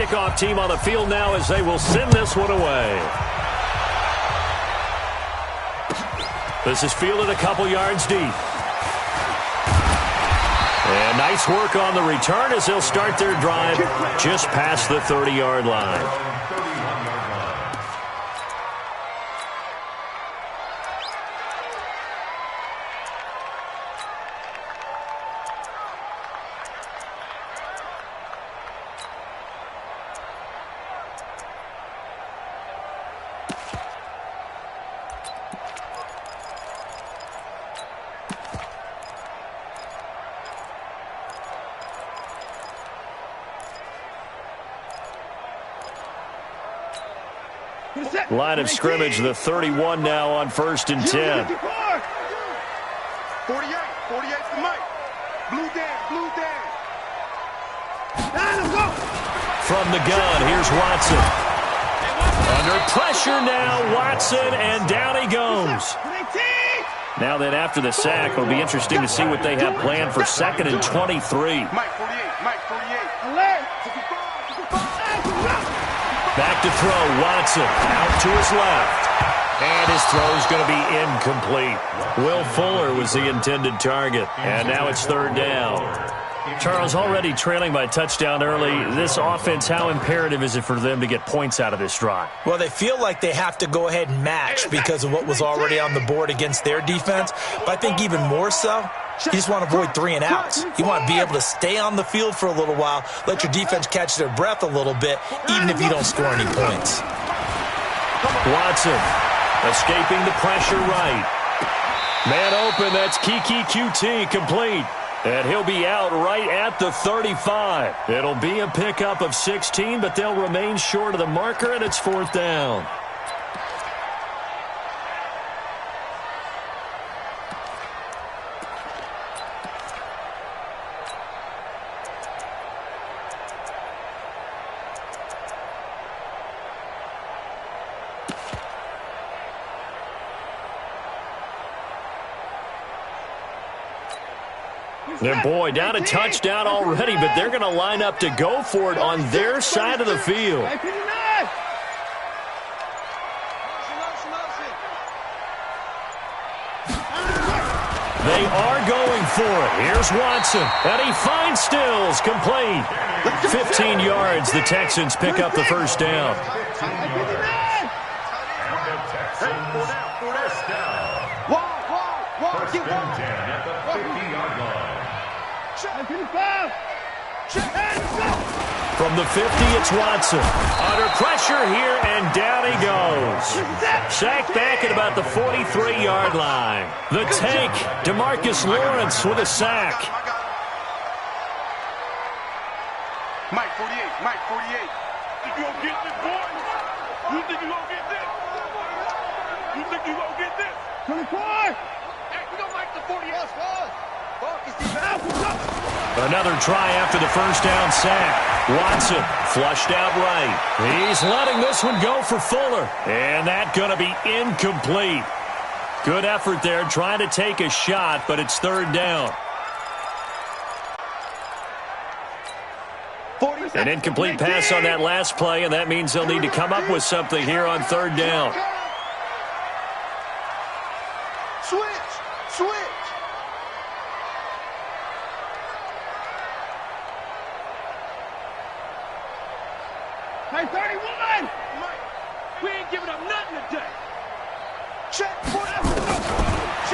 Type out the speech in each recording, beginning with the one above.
Kickoff team on the field now as they will send this one away. This is fielded a couple yards deep. And nice work on the return as they'll start their drive just past the 30-yard line. Line of scrimmage, the 31 now on 1st and 10. 48 for Mike. Blue down. From the gun, here's Watson. Under pressure now, Watson, and down he goes. Now then, after the sack, it'll be interesting to see what they have planned for 2nd and 23. Mike 48. Back to throw, Watson, out to his left. And his throw's going to be incomplete. Will Fuller was the intended target, and now it's 3rd down. Charles, already trailing by a touchdown early. This offense, how imperative is it for them to get points out of this drive? Well, they feel like they have to go ahead and match because of what was already on the board against their defense. But I think even more so, you just want to avoid 3 and outs. You want to be able to stay on the field for a little while, let your defense catch their breath a little bit, even if you don't score any points. Watson escaping the pressure right. Man open, that's Kiki QT complete. And he'll be out right at the 35. It'll be a pickup of 16, but they'll remain short of the marker, and it's 4th down. Their boy down a touchdown already, but they're going to line up to go for it on their side of the field. They are going for it. Here's Watson, and he finds Stills, complete. 15 yards, the Texans pick up the 1st down. From the 50, it's Watson. Under pressure here, and down he goes. Sacked back at about the 43-yard line. The tank, DeMarcus Lawrence with a sack. Mike 48. Think you gonna get this, boy? You think you gonna get this? You think you gonna get this? 24! Hey, we don't like the 40 else, Another try after the 1st down sack. Watson flushed out right. He's letting this one go for Fuller. And that's going to be incomplete. Good effort there trying to take a shot, but it's 3rd down. An incomplete pass on that last play, and that means they'll need to come up with something here on 3rd down. Switch. Hey, 31! We ain't giving up nothing today.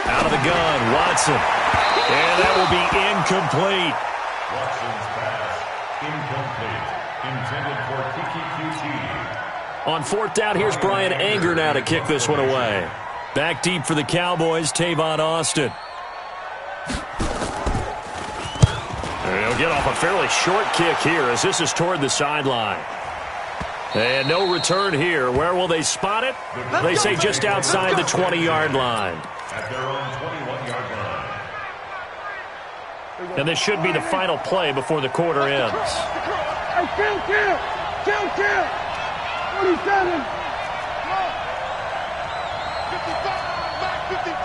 Out of the gun, Watson. And that will be incomplete. Watson's pass, incomplete. Intended for Kiki QT. On 4th down, here's Brian Anger now to kick this one away. Back deep for the Cowboys, Tavon Austin. And he'll get off a fairly short kick here as this is toward the sideline. And no return here. Where will they spot it? They say just outside the 20-yard line. At their own 21-yard line. And this should be the final play before the quarter ends. Kill! 47! 55! Back 55!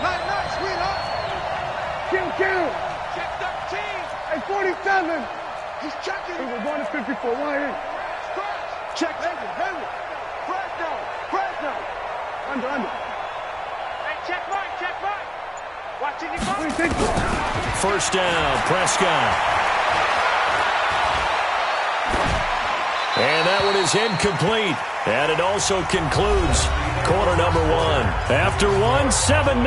Night, sweetheart! Kill! Check 13! Hey, 47! He's checking. We're going to 54. Why in? Check. Henry. Press down. Under. Hey, check Mike. Watching you. First down, Prescott. And that one is incomplete. And it also concludes quarter number one. After one, 7-0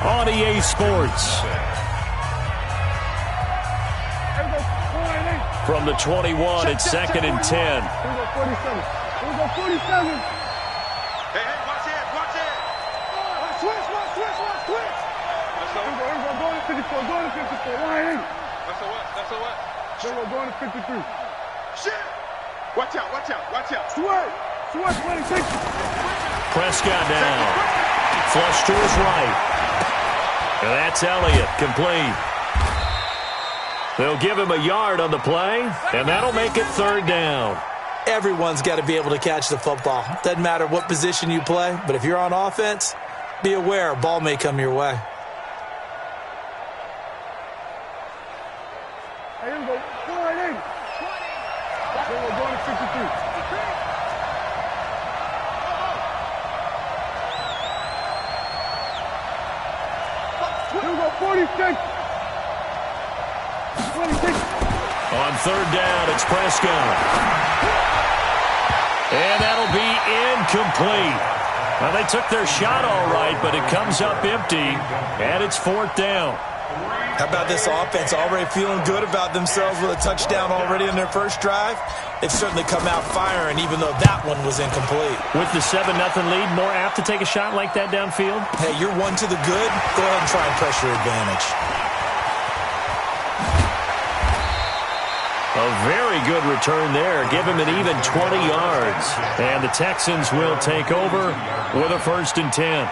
on EA Sports. From the 21, it's 2nd and 10. Here we go 47. Hey, watch it. Switch. Here we go, going to 54. Why in? That's a what? Then we're going to 53. Shit! Watch out. Switch, 26. Prescott down. Flush to his right. And that's Elliott, complete. They'll give him a yard on the play, and that'll make it 3rd down. Everyone's got to be able to catch the football. Doesn't matter what position you play, but if you're on offense, be aware a ball may come your way. Here we go. 20. Then we're going to 53. Here we go 46. 26. On 3rd down, it's Prescott. And that'll be incomplete. Well, they took their shot all right, but it comes up empty, and it's 4th down. How about this offense already feeling good about themselves with a touchdown already in their first drive? They've certainly come out firing, even though that one was incomplete. With the 7-0 lead, more apt to take a shot like that downfield? Hey, you're one to the good. Go ahead and try and press your advantage. A very good return there. Give him an even 20 yards. And the Texans will take over with a 1st and 10.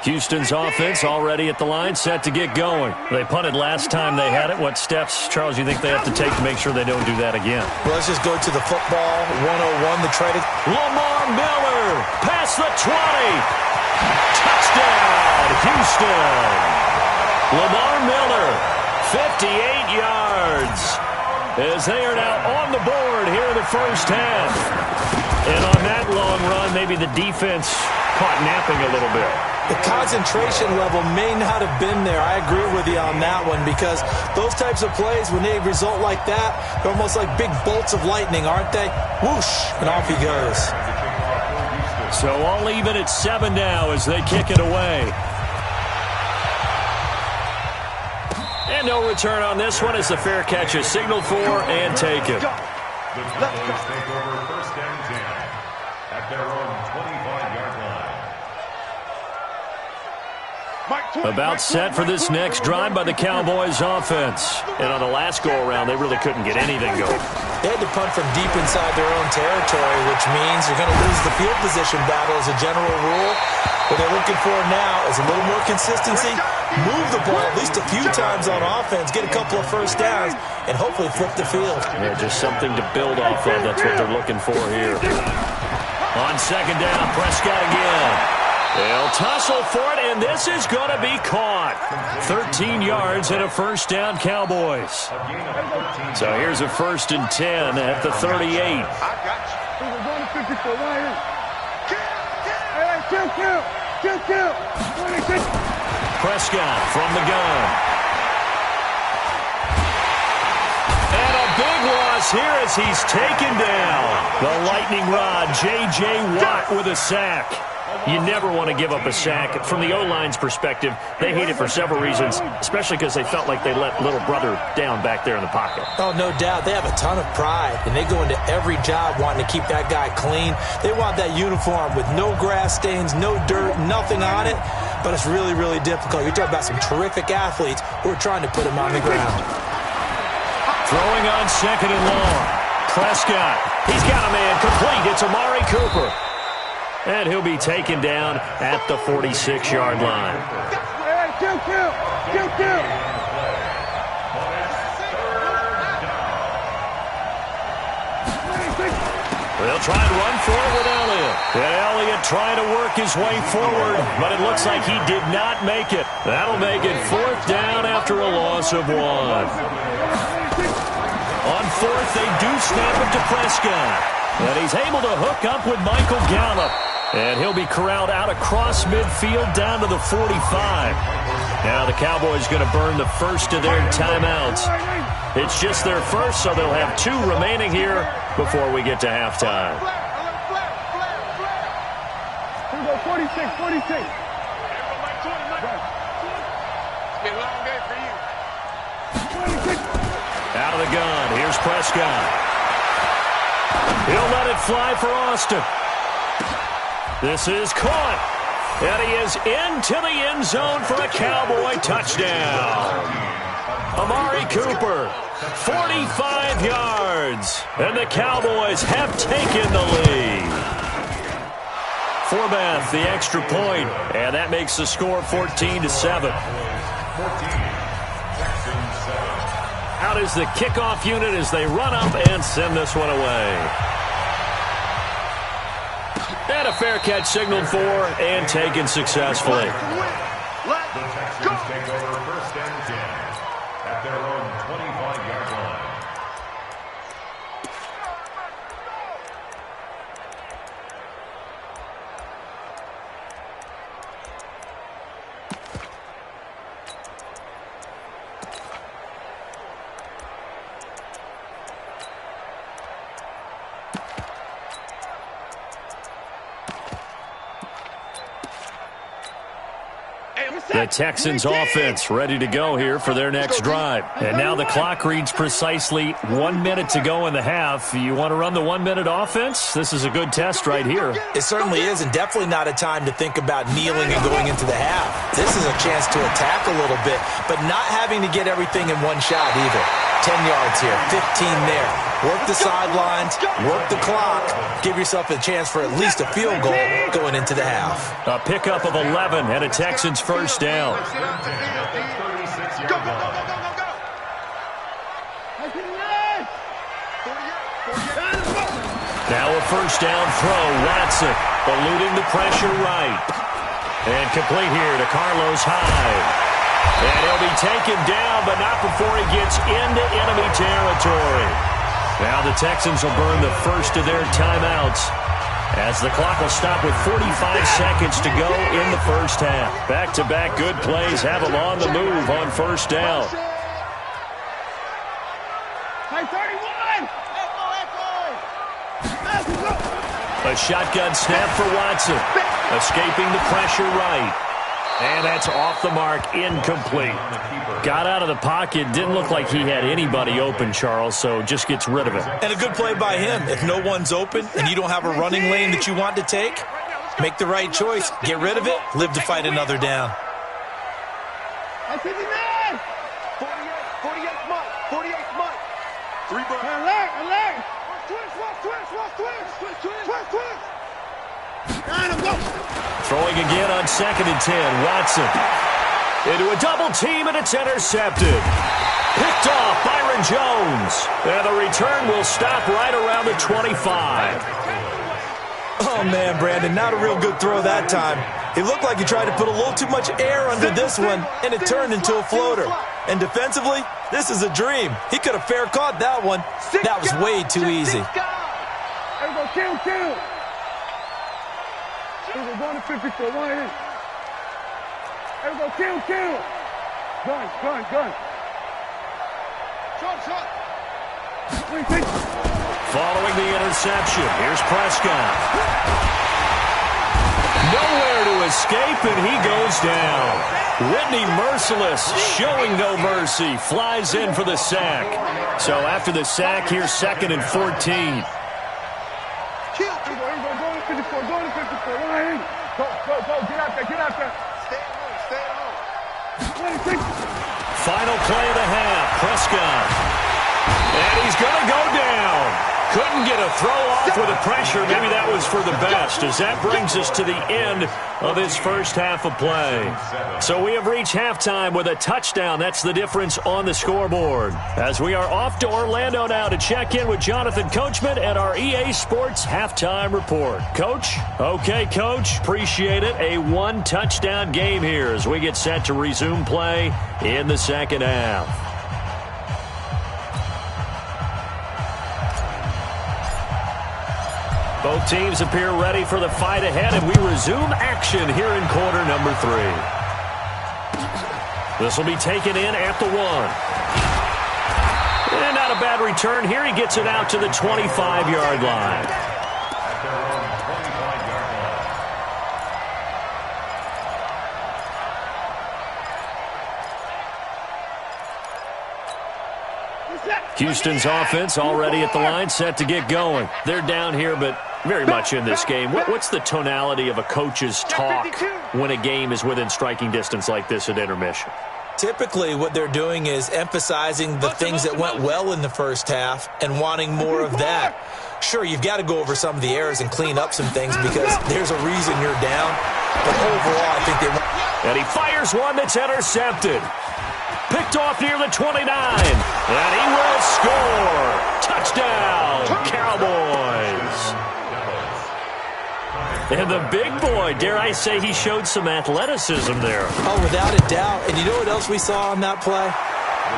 Houston's offense already at the line, set to get going. They punted last time they had it. What steps, Charles, you think they have to take to make sure they don't do that again? Well, let's just go to the football 101 to try to... Lamar Miller, past the 20. Touchdown, Houston. Lamar Miller, 58 yards, as they are now on the board here in the first half. And on that long run, maybe the defense caught napping a little bit. The concentration level may not have been there. I agree with you on that one, because those types of plays, when they result like that, they're almost like big bolts of lightning, aren't they? Whoosh, and off he goes. So all even at 7 now as they kick it away. And no return on this one as the fair catch is signaled for and taken. The Cowboys take over 1st and 10 at their own 25-yard line. About set for this next drive by the Cowboys offense. And on the last go-around, they really couldn't get anything going. They had to punt from deep inside their own territory, which means you're going to lose the field position battle as a general rule. What they're looking for now is a little more consistency, move the ball at least a few times on offense, get a couple of first downs, and hopefully flip the field. Yeah, just something to build off of. That's what they're looking for here. On 2nd down, Prescott again. They'll tussle for it, and this is going to be caught. 13 yards and a first down, Cowboys. So here's a 1st and 10 at the 38. I got you. We're going to 54. Why in? Kill. 26. Prescott from the gun. And a big loss here as he's taken down. The lightning rod, J.J. Watt with a sack. You never want to give up a sack. From the O-line's perspective, they hate it for several reasons, especially because they felt like they let little brother down back there in the pocket. Oh, no doubt. They have a ton of pride, and they go into every job wanting to keep that guy clean. They want that uniform with no grass stains, no dirt, nothing on it, but it's really, really difficult. You're talking about some terrific athletes who are trying to put him on the ground. Throwing on 2nd and long. Prescott, he's got a man complete. It's Amari Cooper. And he'll be taken down at the 46-yard line. Kill. They'll try and run for it with Elliott. And Elliott trying to work his way forward, but it looks like he did not make it. That'll make it 4th down after a loss of 1. On 4th, they do snap it to Prescott. And he's able to hook up with Michael Gallup. And he'll be corralled out across midfield down to the 45. Now the Cowboys going to burn the first of their timeouts. It's just their first, so they'll have 2 remaining here before we get to halftime. Here we go, 46, 46. It's been a long day for you. 26. Out of the gun, here's Prescott. He'll let it fly for Austin. This is caught. And he is into the end zone for a Cowboy touchdown. Amari Cooper, 45 yards. And the Cowboys have taken the lead. Forbath, the extra point, and that makes the score 14-7. Out is the kickoff unit as they run up and send this one away. And a fair catch signaled for and taken successfully. The Texans take over 1st and 10 at their own 25-yard line. The Texans offense ready to go here for their next drive. And now the clock reads precisely 1 minute to go in the half. You want to run the 1-minute offense? This is a good test right here. It certainly is, and definitely not a time to think about kneeling and going into the half. This is a chance to attack a little bit, but not having to get everything in one shot either. 10 yards here, 15 there. Work the sidelines, work the clock. Give yourself a chance for at least a field goal going into the half. A pickup of 11 and a Texans first down. Go, go, go, go, go, go, go. Now a first down throw. Watson eluding the pressure right. And complete here to Carlos Hyde. And he'll be taken down, but not before he gets into enemy territory. Now the Texans will burn the first of their timeouts as the clock will stop with 45 seconds to go in the first half. Back-to-back good plays have them on the move on first down. Hey, 31! A shotgun snap for Watson. Escaping the pressure right. And that's off the mark, incomplete. Got out of the pocket, didn't look like he had anybody open, Charles, so just gets rid of it. And a good play by him. If no one's open and you don't have a running lane that you want to take, make the right choice. Get rid of it, live to fight another down. 48, 48 Mike, 48 Mike. 3 bucks. Alert, alert. Twist. Throwing again on 2nd and 10. Watson into a double team, and it's intercepted. Picked off Byron Jones. And the return will stop right around the 25. Oh, man, Brandon, not a real good throw that time. It looked like he tried to put a little too much air under this one, and it turned into a floater. And defensively, this is a dream. He could have fair caught that one. That was way too easy. There we go, kill. There we go, going to 54, one in. There we go, kill. Gun. Shot. Following the interception, here's Prescott. Nowhere to escape, and he goes down. Whitney Merciless, showing no mercy, flies in for the sack. So after the sack, here's 2nd and 14. Kill. Go to 54, one in. Go, get out there. Stay at home. 26. Final play of the half, Prescott. And he's going to go down. Couldn't get a throw off with the pressure. Maybe that was for the best, as that brings us to the end of this first half of play. So we have reached halftime with a touchdown. That's the difference on the scoreboard. As we are off to Orlando now to check in with Jonathan Coachman and our EA Sports halftime report. Coach? Okay, Coach. Appreciate it. A one-touchdown game here as we get set to resume play in the second half. Both teams appear ready for the fight ahead, and we resume action here in quarter number 3. This will be taken in at the 1. And not a bad return here. He gets it out to the 25-yard line. Houston's offense already at the line, set to get going. They're down here, but very much in this game. What's the tonality of a coach's talk when a game is within striking distance like this at intermission? Typically, what they're doing is emphasizing the things that went well in the first half and wanting more of that. Sure, you've got to go over some of the errors and clean up some things because there's a reason you're down. But overall, I think they want... And he fires one that's intercepted. Picked off near the 29. And he will score. Touchdown, Cowboys. And the big boy, dare I say, he showed some athleticism there. Oh, without a doubt. And you know what else we saw on that play?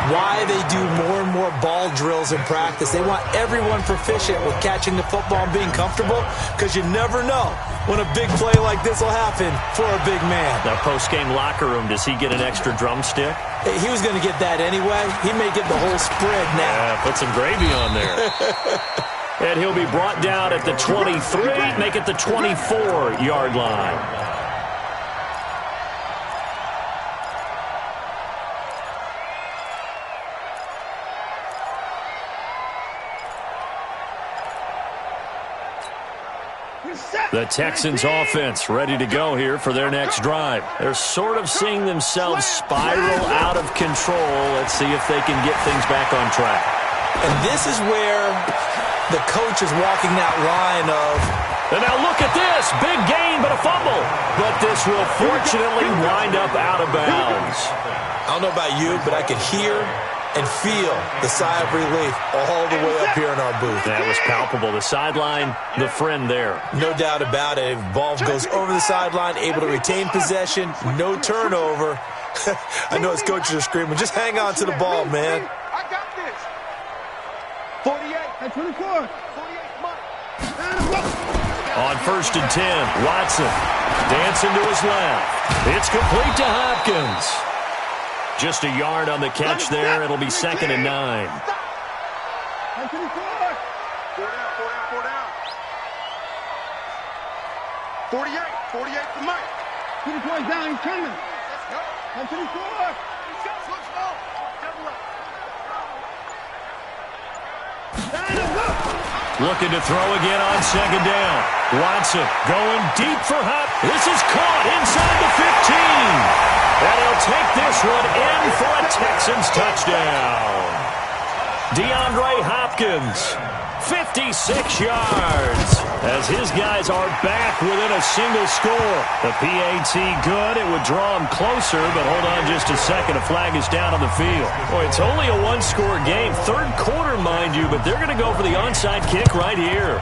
Why they do more and more ball drills in practice. They want everyone proficient with catching the football and being comfortable because you never know when a big play like this will happen for a big man. Now, post-game locker room, does he get an extra drumstick? He was going to get that anyway. He may get the whole spread now. Yeah, put some gravy on there. And he'll be brought down at the 23, make it the 24-yard line. The Texans offense ready to go here for their next drive. They're sort of seeing themselves spiral out of control. Let's see if they can get things back on track. And this is where the coach is walking that line of... And now look at this. Big gain, but a fumble. But this will fortunately wind up out of bounds. I don't know about you, but I could hear and feel the sigh of relief all the way up here in our booth. That was palpable. The sideline, the friend there. No doubt about it. Ball goes over the sideline, able to retain possession, no turnover. I know his coaches are screaming, just hang on to the ball, man. I got this. 48. 24. 48. On 1st and 10, Watson dancing to his left. It's complete to Hopkins. Just a yard on the catch there. It'll be 2nd and 9. 4 down. 48 for Mike. 24 down, he's coming. Let's go. 24. Let's go. Double up. Looking to throw again on 2nd down. Watson going deep for Hop. This is caught inside the 15. And he'll take this one in for a Texans touchdown. DeAndre Hopkins, 56 yards, as his guys are back within a single score. The PAT good. It would draw him closer, but hold on just a second. A flag is down on the field. Boy, it's only a one-score game. 3rd quarter, mind you, but they're going to go for the onside kick right here.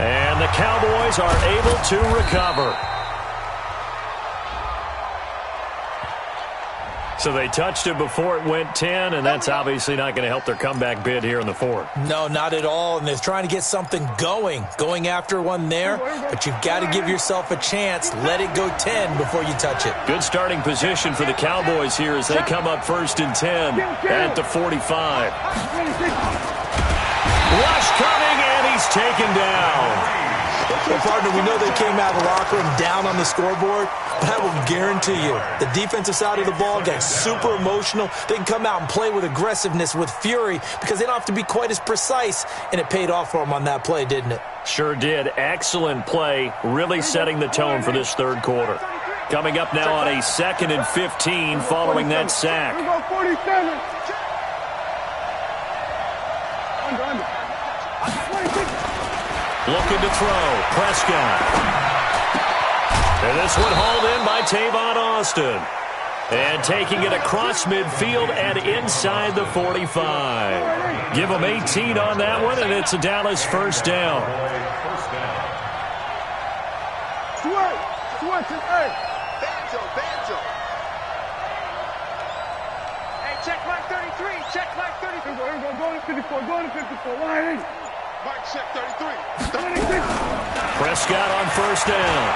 And the Cowboys are able to recover. So they touched it before it went 10, and that's obviously not going to help their comeback bid here in the 4th. No, not at all, and they're trying to get something going after one there, but you've got to give yourself a chance. Let it go 10 before you touch it. Good starting position for the Cowboys here as they come up 1st and 10 at the 45. Rush coming, and he's taken down. Well, partner, we know they came out of the locker room down on the scoreboard, but I will guarantee you the defensive side of the ball got super emotional. They can come out and play with aggressiveness, with fury, because they don't have to be quite as precise, and it paid off for them on that play, didn't it? Sure did. Excellent play, really setting the tone for this 3rd quarter. Coming up now on a 2nd and 15 following that sack. Looking to throw. Prescott. And this one hauled in by Tavon Austin. And taking it across midfield and inside the 45. Give them 18 on that one, and it's a Dallas first down. Switch it, hey. Banjo. Hey, check Mike 33. Check Mike 33. Go to 54. Go to 54. Line 8. Mike, check 33. 26. Prescott on first down.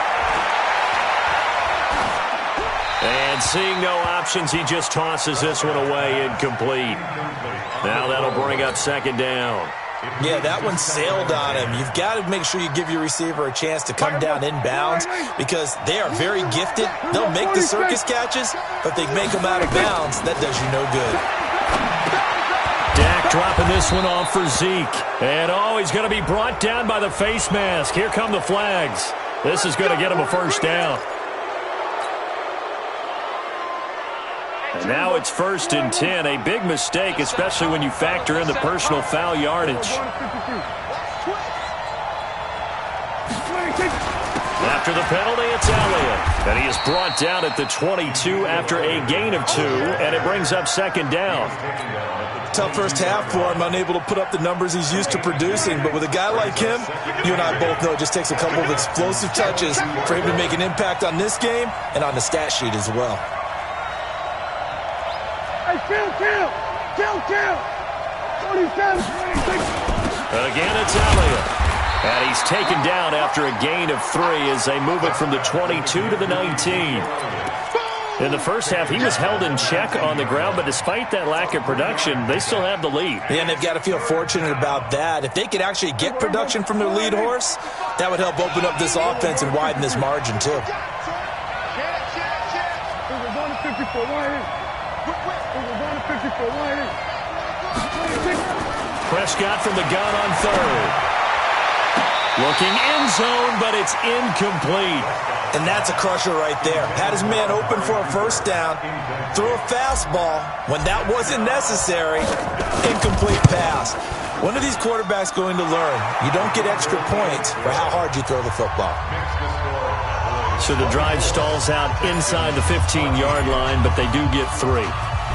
And seeing no options, he just tosses this one away incomplete. Now that'll bring up second down. Yeah, that one sailed on him. You've got to make sure you give your receiver a chance to come down inbounds because they are very gifted. They'll make the circus catches, but they make them out of bounds. That does you no good. Dak dropping this one off for Zeke. And, he's going to be brought down by the face mask. Here come the flags. This is going to get him a first down. And now it's 1st and 10. A big mistake, especially when you factor in the personal foul yardage. After the penalty, it's Elliott. And he is brought down at the 22 after a gain of 2, and it brings up second down. Tough first half for him, unable to put up the numbers he's used to producing. But with a guy like him, you and I both know it just takes a couple of explosive touches for him to make an impact on this game and on the stat sheet as well. Kill. 27, 26. And again, it's Elliott. And he's taken down after a gain of 3 as they move it from the 22 to the 19. In the first half, he was held in check on the ground, but despite that lack of production, they still have the lead. Yeah, and they've got to feel fortunate about that. If they could actually get production from their lead horse, that would help open up this offense and widen this margin, too. Prescott from the gun on third. Looking end zone, but it's incomplete. And that's a crusher right there. Had his man open for a first down, threw a fastball when that wasn't necessary. Incomplete pass. When are these quarterbacks going to learn? You don't get extra points for how hard you throw the football. So the drive stalls out inside the 15-yard line, but they do get 3.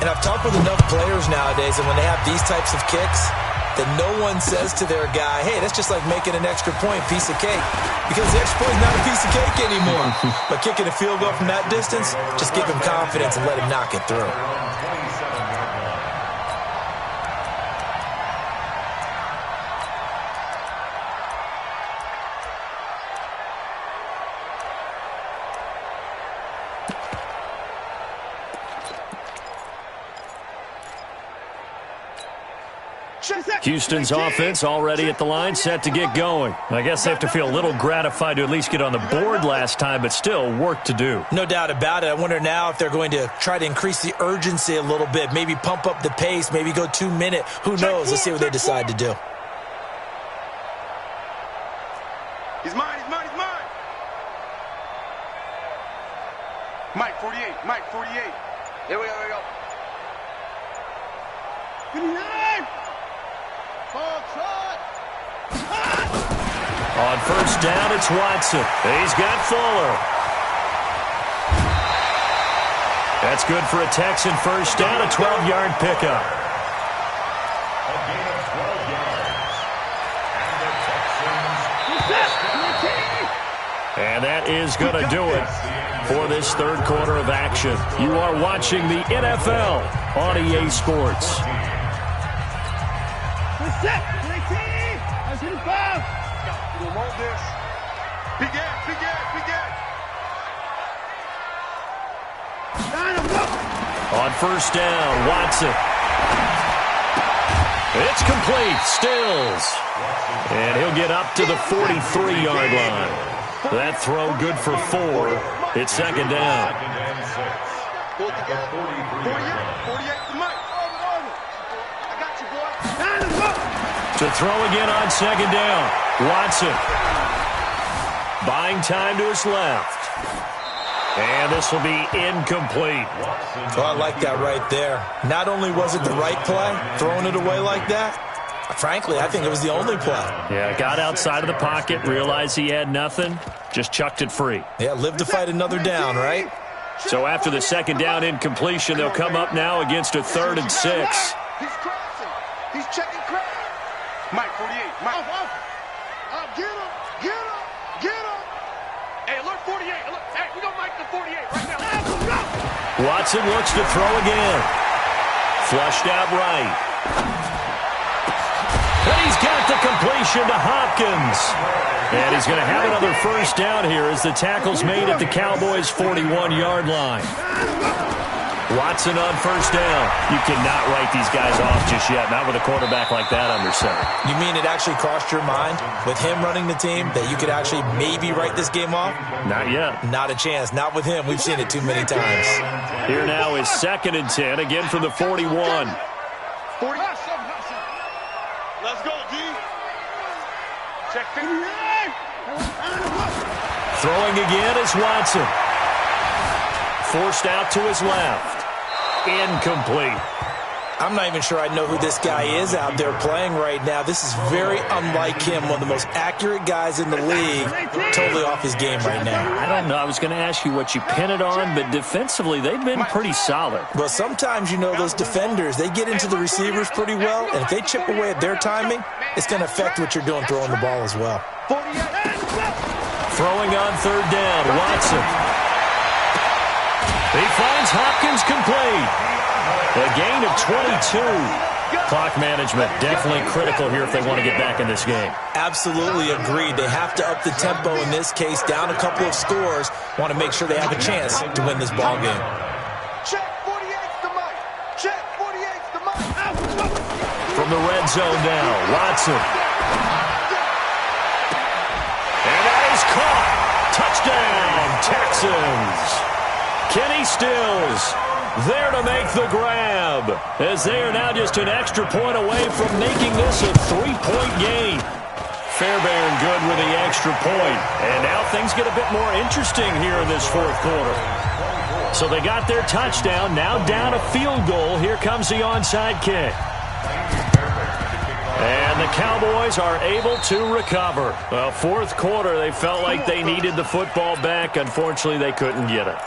And I've talked with enough players nowadays, and when they have these types of kicks, that no one says to their guy, hey, that's just like making an extra point, piece of cake. Because the extra point is not a piece of cake anymore. But kicking a field goal from that distance, just give him confidence and let him knock it through. Houston's offense already at the line, set to get going. I guess they have to feel a little gratified to at least get on the board last time, but still work to do. No doubt about it. I wonder now if they're going to try to increase the urgency a little bit, maybe pump up the pace, maybe go 2-minute. Who knows? Let's see what they decide to do. He's mine. Mike 48. Here we go. 59. On first down, it's Watson. He's got Fuller. That's good for a Texan first down, a 12-yard pickup. A gain of 12 yards. And And the Texans. that is going to do it for this third quarter of action. You are watching the NFL on EA Sports. On first down, Watson. It's complete. Stills. And he'll get up to the 43-yard line. That throw good for 4. It's second down. To throw again on second down. Watson. Buying time to his left. And this will be incomplete. Well, I like that right there. Not only was it the right play, throwing it away like that, Frankly, I think it was the only play. Yeah, got outside of the pocket, realized he had nothing, just chucked it free. Yeah, live to fight another down, right? So after the second down incompletion, they'll come up now against a 3rd and 6. He's crashing. He's checking crash. Mike 48. Mike. Get him. Get him. Get him. Hey, alert 48. Alert. Hey, we don't Mike the 48 right now. Watson looks to throw again. Flushed out right. And he's got the completion to Hopkins. And he's going to have another first down here as the tackle's made at the Cowboys' 41-yard line. Watson on first down. You cannot write these guys off just yet, not with a quarterback like that under center. You mean it actually crossed your mind with him running the team that you could actually maybe write this game off? Not yet. Not a chance. Not with him. We've seen it too many times. Here now is 2nd and 10, again from the 41. 40. Let's go, D. Check 58. Throwing again is Watson. Forced out to his left. Incomplete. I'm not even sure I know who this guy is out there playing right now. This is very unlike him, one of the most accurate guys in the league. Totally off his game right now. I don't know. I was going to ask you what you pin it on, but defensively, they've been pretty solid. Well, sometimes, you know, those defenders, they get into the receivers pretty well, and if they chip away at their timing, it's going to affect what you're doing throwing the ball as well. Throwing on 3rd down, Watson. He finds Hopkins complete. A gain of 22. Clock management definitely critical here if they want to get back in this game. Absolutely agreed. They have to up the tempo in this case, down a couple of scores. Want to make sure they have a chance to win this ball game. Check 48's the Mike. Check 48's the Mike. From the red zone now, Watson. And that is caught. Touchdown, Texans. Kenny Stills there to make the grab, as they are now just an extra point away from making this a 3-point game. Fairbairn good with the extra point, and now things get a bit more interesting here in this 4th quarter. So they got their touchdown, now down a field goal. Here comes the onside kick. And the Cowboys are able to recover. Well, 4th quarter, they felt like they needed the football back. Unfortunately, they couldn't get it.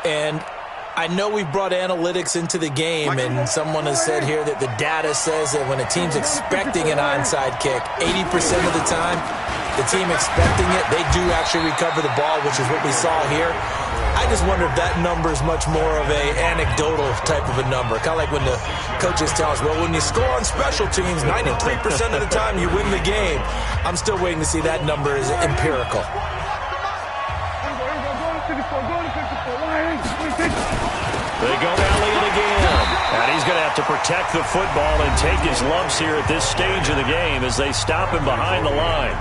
And I know we brought analytics into the game, and someone has said here that the data says that when a team's expecting an onside kick, 80% of the time, the team expecting it, they do actually recover the ball, which is what we saw here. I just wonder if that number is much more of a anecdotal type of a number. Kind of like when the coaches tell us, well, when you score on special teams, 93% of the time you win the game. I'm still waiting to see that number is empirical. They go Elliott again. And he's going to have to protect the football and take his lumps here at this stage of the game as they stop him behind the line.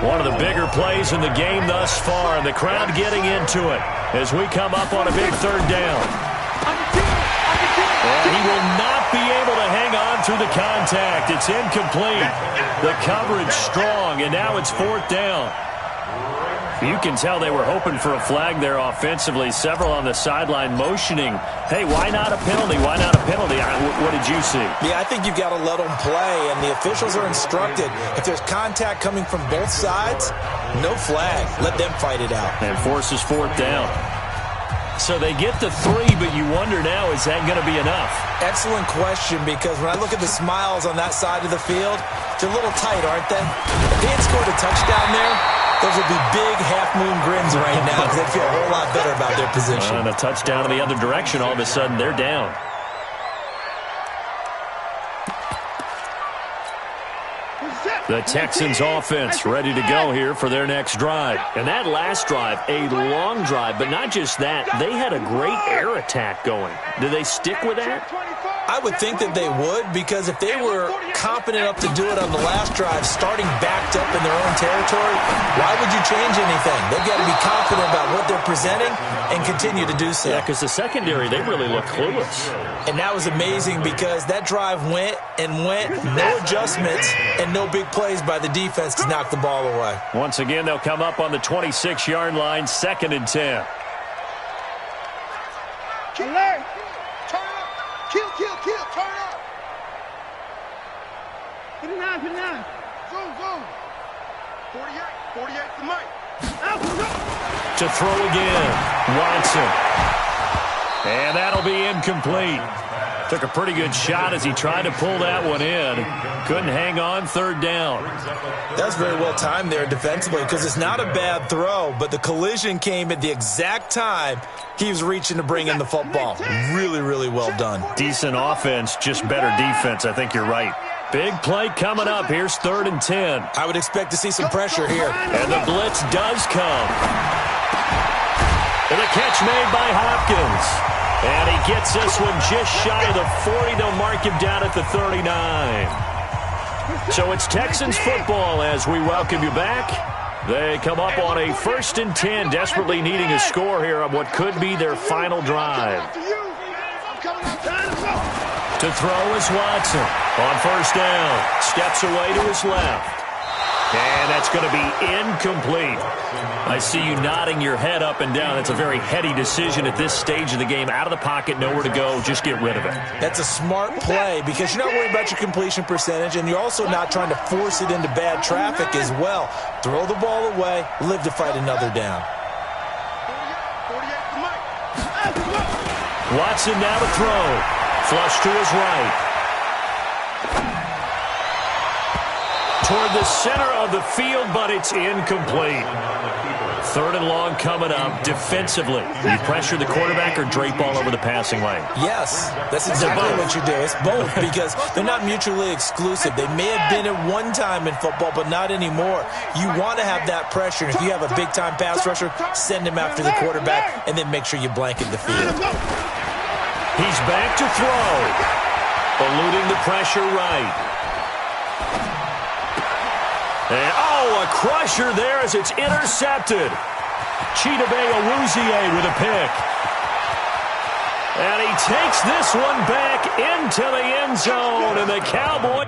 One of the bigger plays in the game thus far, and the crowd getting into it as we come up on a big 3rd down. And he will not be able to hang on through the contact. It's incomplete. The coverage strong, and now it's 4th down. You can tell they were hoping for a flag there offensively. Several on the sideline motioning, hey, why not a penalty? Why not a penalty? What did you see? Yeah, I think you've got to let them play, and the officials are instructed. If there's contact coming from both sides, no flag. Let them fight it out. And forces 4th down. So they get the 3, but you wonder now, is that going to be enough? Excellent question, because when I look at the smiles on that side of the field, they're a little tight, aren't they? If they had scored a touchdown there, those would be big half-moon grins right now because they feel a whole lot better about their position. And a touchdown in the other direction, all of a sudden they're down. The Texans offense ready to go here for their next drive. And that last drive, a long drive, but not just that. They had a great air attack going. Do they stick with that? I would think that they would, because if they were confident enough to do it on the last drive, starting backed up in their own territory, why would you change anything? They've got to be confident about what they're presenting and continue to do so. Yeah, because the secondary, they really look clueless. And that was amazing because that drive went and went, no adjustments, and no big plays by the defense to knock the ball away. Once again, they'll come up on the 26-yard line, 2nd and 10. Turn up. Kill, turn up. 48 to Mike. To throw again, Watson. And that'll be incomplete. Took a pretty good shot as he tried to pull that one in. Couldn't hang on, third down. That's very well timed there defensively because it's not a bad throw, but the collision came at the exact time he was reaching to bring in the football. Really, really well done. Decent offense, just better defense. I think you're right. Big play coming up. Here's 3rd and 10. I would expect to see some pressure here. And the blitz does come. And the catch made by Hopkins. And he gets this one just shy of the 40. They'll mark him down at the 39. So it's Texans football as we welcome you back. They come up on a 1st and 10, desperately needing a score here on what could be their final drive. To throw is Watson on 1st down. Steps away to his left. And that's going to be incomplete. I see you nodding your head up and down. That's a very heady decision at this stage of the game. Out of the pocket, nowhere to go. Just get rid of it. That's a smart play because you're not worried about your completion percentage, and you're also not trying to force it into bad traffic as well. Throw the ball away, live to fight another down. Watson now to throw. Flush to his right. Toward the center of the field, but it's incomplete. 3rd and long coming up. Defensively, you pressure the quarterback or drape all over the passing lane? Yes, that's exactly what you do. It's both because they're not mutually exclusive. They may have been at one time in football, but not anymore. You want to have that pressure. And if you have a big-time pass rusher, send him after the quarterback and then make sure you blanket the field. He's back to throw. Eluding the pressure right. And, a crusher there as it's intercepted. Chidobe Awuzie with a pick. And he takes this one back into the end zone, and the Cowboys...